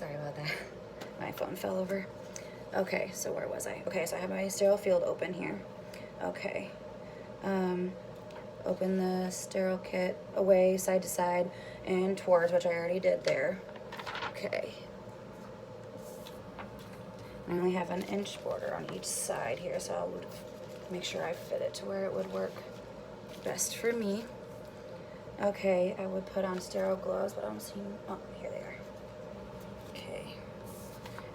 Sorry about that. My phone fell over. Okay, so where was I? Okay, so I have my sterile field open here. Okay. Open the sterile kit away, side to side, and towards, which I already did there. Okay. I only have an inch border on each side here, so I'll make sure I fit it to where it would work best for me. Okay, I would put on sterile gloves, but I don't see, oh, here they are. Okay.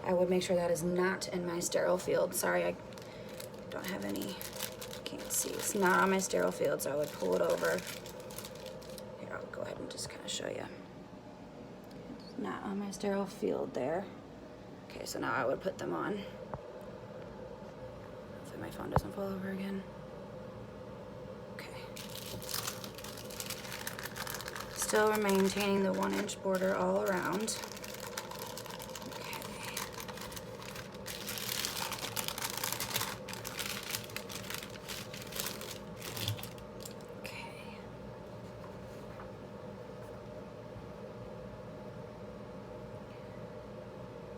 I would make sure that is not in my sterile field. Sorry, I don't have any, can't see. It's not on my sterile field, so I would pull it over. Here, I'll go ahead and just kind of show you. It's not on my sterile field there. Okay, so now I would put them on. Hopefully my phone doesn't fall over again. Okay. Still maintaining the 1-inch border all around.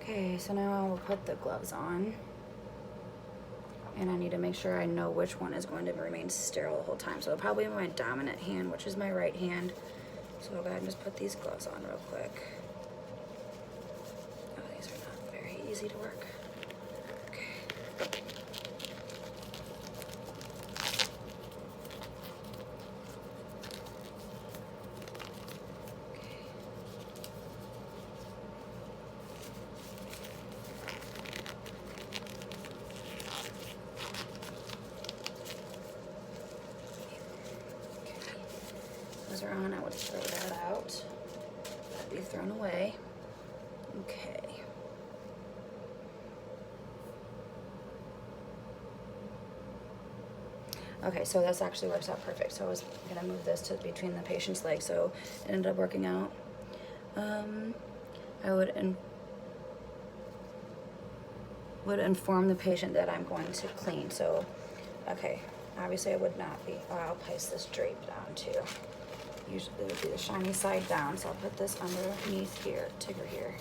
Okay, so now I will put the gloves on, and I need to make sure I know which one is going to remain sterile the whole time. So it'll probably be my dominant hand, which is my right hand. So I'll go ahead and just put these gloves on real quick. Oh, these are not very easy to work. Okay. Are on, I would throw that out. That'd be thrown away. Okay. Okay, so this actually works out perfect. So I was gonna move this to between the patient's legs, so it ended up working out. I would inform the patient that I'm going to clean. So, okay, obviously I would not be. Oh, I'll place this drape down too. Usually it would be the shiny side down, so I'll put this underneath here, Tigger here.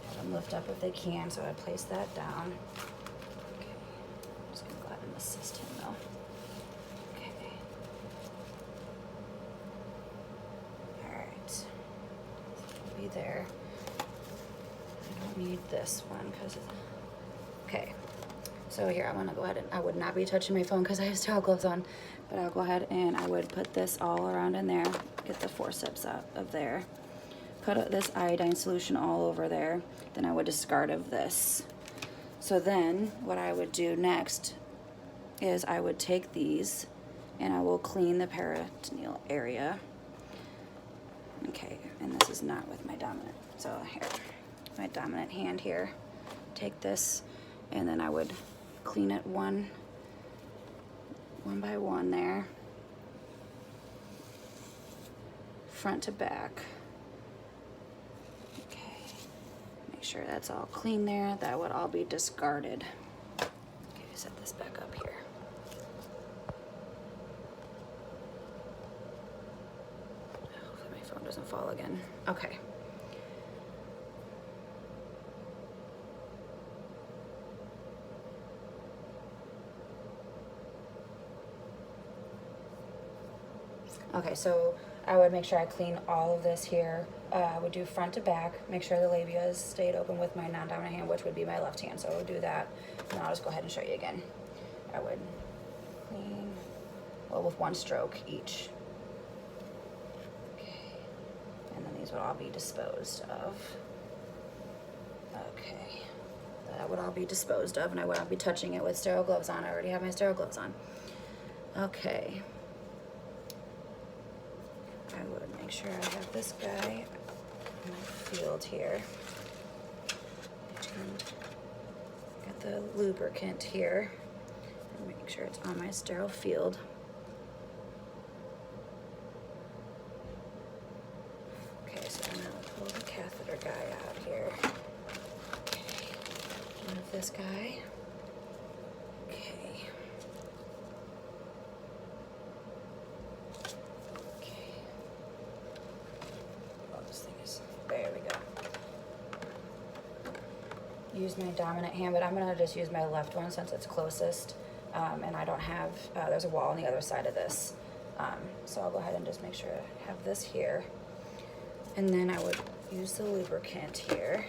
Have them lift up if they can, so I place that down. Okay, I'm just gonna go ahead and assist him though. Okay. Alright. So it'll be there. I don't need this one because okay. So here, I'm gonna go ahead and I would not be touching my phone because I have sterile gloves on, but I'll go ahead and I would put this all around in there, get the forceps out of there, put this iodine solution all over there, then I would discard of this. So then what I would do next is I would take these and I will clean the peritoneal area. Okay, and this is not with my dominant. So here, my dominant hand here, take this and then I would clean it one by one there, front to back. Okay, make sure that's all clean there. That would all be discarded. Okay, set this back up here. Hopefully my phone doesn't fall again. Okay. Okay, so I would make sure I clean all of this here. I would do front to back, make sure the labia is stayed open with my non-dominant hand, which would be my left hand. So I would do that, and I'll just go ahead and show you again. I would clean, well, with one stroke each. Okay, and then these would all be disposed of. Okay, that would all be disposed of, and I would not be touching it with sterile gloves on. I already have my sterile gloves on. Okay. I would make sure I have this guy in my field here. And got the lubricant here. And make sure it's on my sterile field. Okay, so I'm gonna pull the catheter guy out here. Okay, move this guy. use my dominant hand, but I'm gonna just use my left one since it's closest. And I don't have, there's a wall on the other side of this. So I'll go ahead and just make sure I have this here. And then I would use the lubricant here.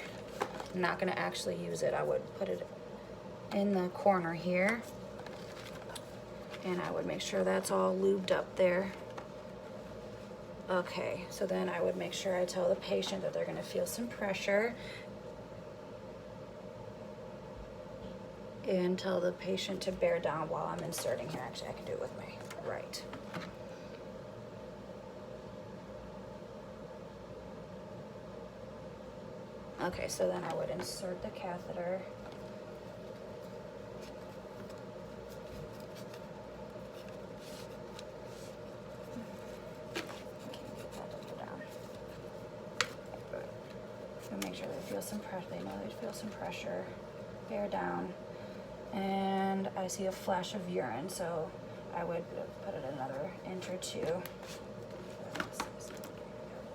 I'm not gonna actually use it. I would put it in the corner here. And I would make sure that's all lubed up there. Okay, so then I would make sure I tell the patient that they're gonna feel some pressure. And tell the patient to bear down while I'm inserting here. Actually, I can do it with my right. Okay, so then I would insert the catheter. And make sure they feel some pressure. They know they feel some pressure. Bear down. And I see a flash of urine, so I would put it another inch or two.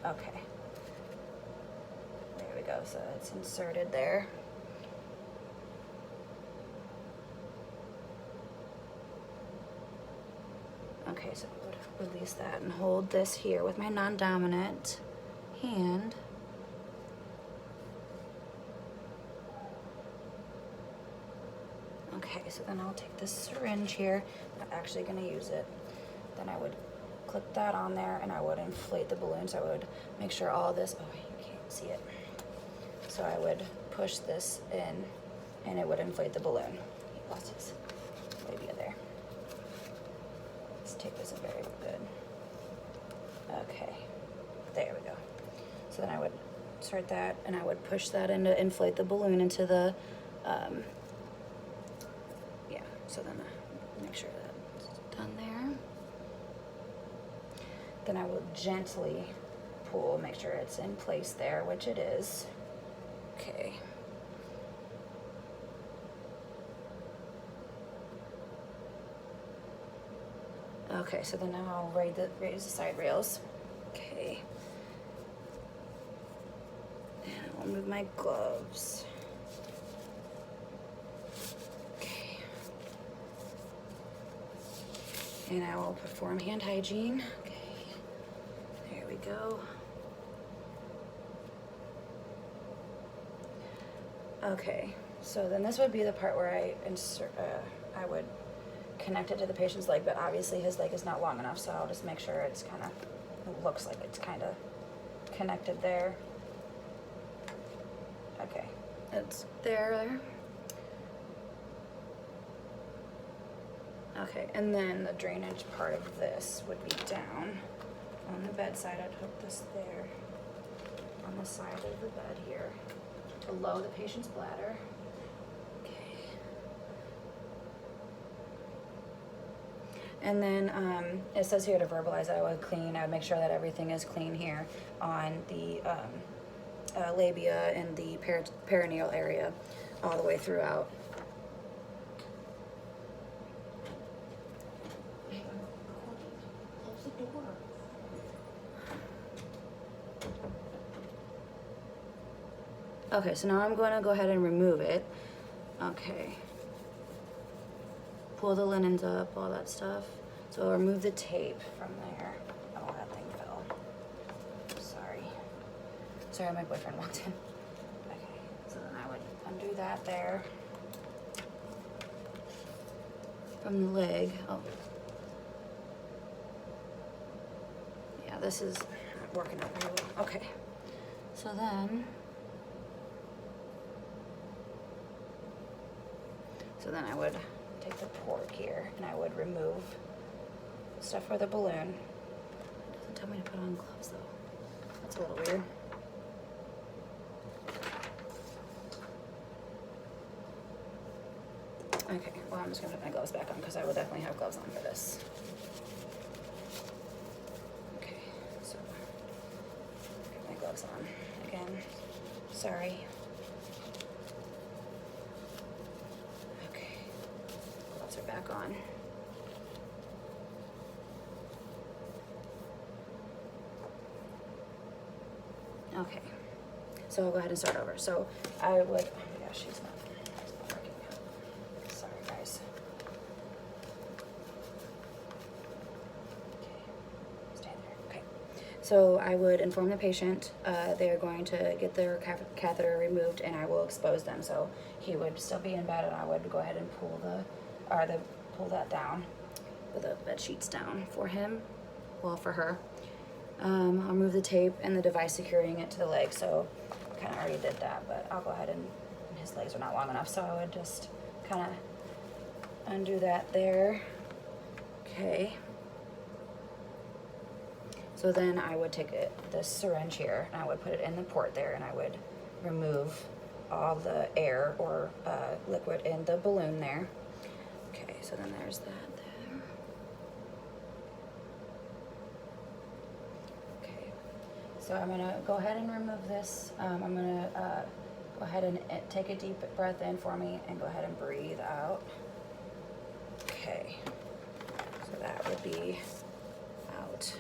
Okay. There we go, so it's inserted there. Okay, so I would release that and hold this here with my non-dominant hand. Okay, so then I'll take this syringe here. I'm not actually gonna use it. Then I would clip that on there and I would inflate the balloon. So I would make sure all this, oh, you can't see it. So I would push this in and it would inflate the balloon. He lost his labia there. This tape isn't very good. Okay, there we go. So then I would insert that and I would push that in to inflate the balloon into the, so then make sure that's done there. Then I will gently pull, make sure it's in place there, which it is. Okay. Okay, so then now I'll raise the side rails. Okay. And I'll move my gloves. And I will perform hand hygiene. Okay, there we go. Okay, so then this would be the part where I insert, I would connect it to the patient's leg, but obviously his leg is not long enough, so I'll just make sure it's kind of, it looks like it's kind of connected there. Okay, it's there. Okay, and then the drainage part of this would be down on the bedside. I'd hook this there on the side of the bed here, below the patient's bladder. Okay. And then it says here to verbalize that I would clean. I would make sure that everything is clean here on the labia and the perineal area all the way throughout. Okay, so now I'm going to go ahead and remove it. Okay. Pull the linens up, all that stuff. So I'll remove the tape from there. Oh, that thing fell. Sorry. Sorry, my boyfriend walked in. Okay, so then I would undo that there. From the leg. Oh. Yeah, this is not working out very well. Okay. So then I would take the port here and I would remove the stuff for the balloon. It doesn't tell me to put on gloves though. That's a little weird. Okay, well I'm just gonna put my gloves back on because I will definitely have gloves on for this. Okay, so put my gloves on again. Sorry. Back on. Okay, so I'll go ahead and start over. So I would, Yeah, she's not working. Sorry, guys. Okay, stay there. Okay. So I would inform the patient they're going to get their catheter removed, and I will expose them. So he would still be in bed, and I would go ahead and pull that down, put the bed sheets down for him, well, for her. I'll remove the tape and the device securing it to the leg. So I kind of already did that, but I'll go ahead and his legs are not long enough, so I would just kind of undo that there. Okay. So then I would take this syringe here, and I would put it in the port there, and I would remove all the air or liquid in the balloon there. Okay, so then there's that there. Okay, so I'm gonna go ahead and remove this. I'm gonna go ahead and take a deep breath in for me, and go ahead and breathe out. Okay, so that would be out.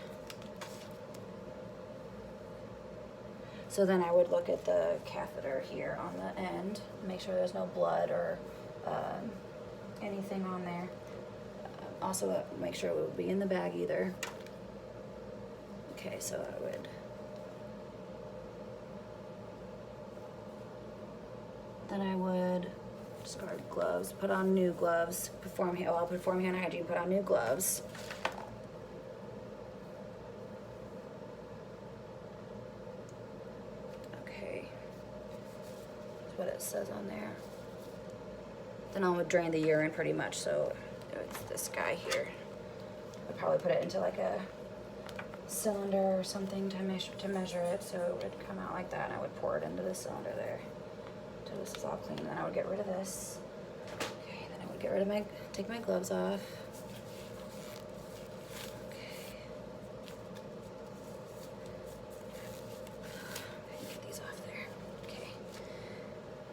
So then I would look at the catheter here on the end, make sure there's no blood or anything on there. Also make sure it would be in the bag either. Okay, so I would. Then I would discard gloves, put on new gloves, I'll perform hand hygiene, put on new gloves. What it says on there. Then I would drain the urine pretty much, so it's this guy here. I'd probably put it into like a cylinder or something to measure it, so it would come out like that, and I would pour it into the cylinder there until this is all clean. Then I would get rid of this. Okay, then I would get rid of take my gloves off.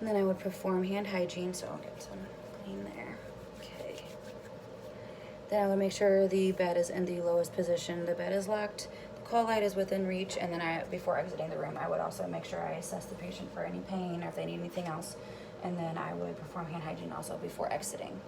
And then I would perform hand hygiene, so I'll get some clean there. Okay. Then I would make sure the bed is in the lowest position. The bed is locked, the call light is within reach, and then before exiting the room, I would also make sure I assess the patient for any pain or if they need anything else. And then I would perform hand hygiene also before exiting.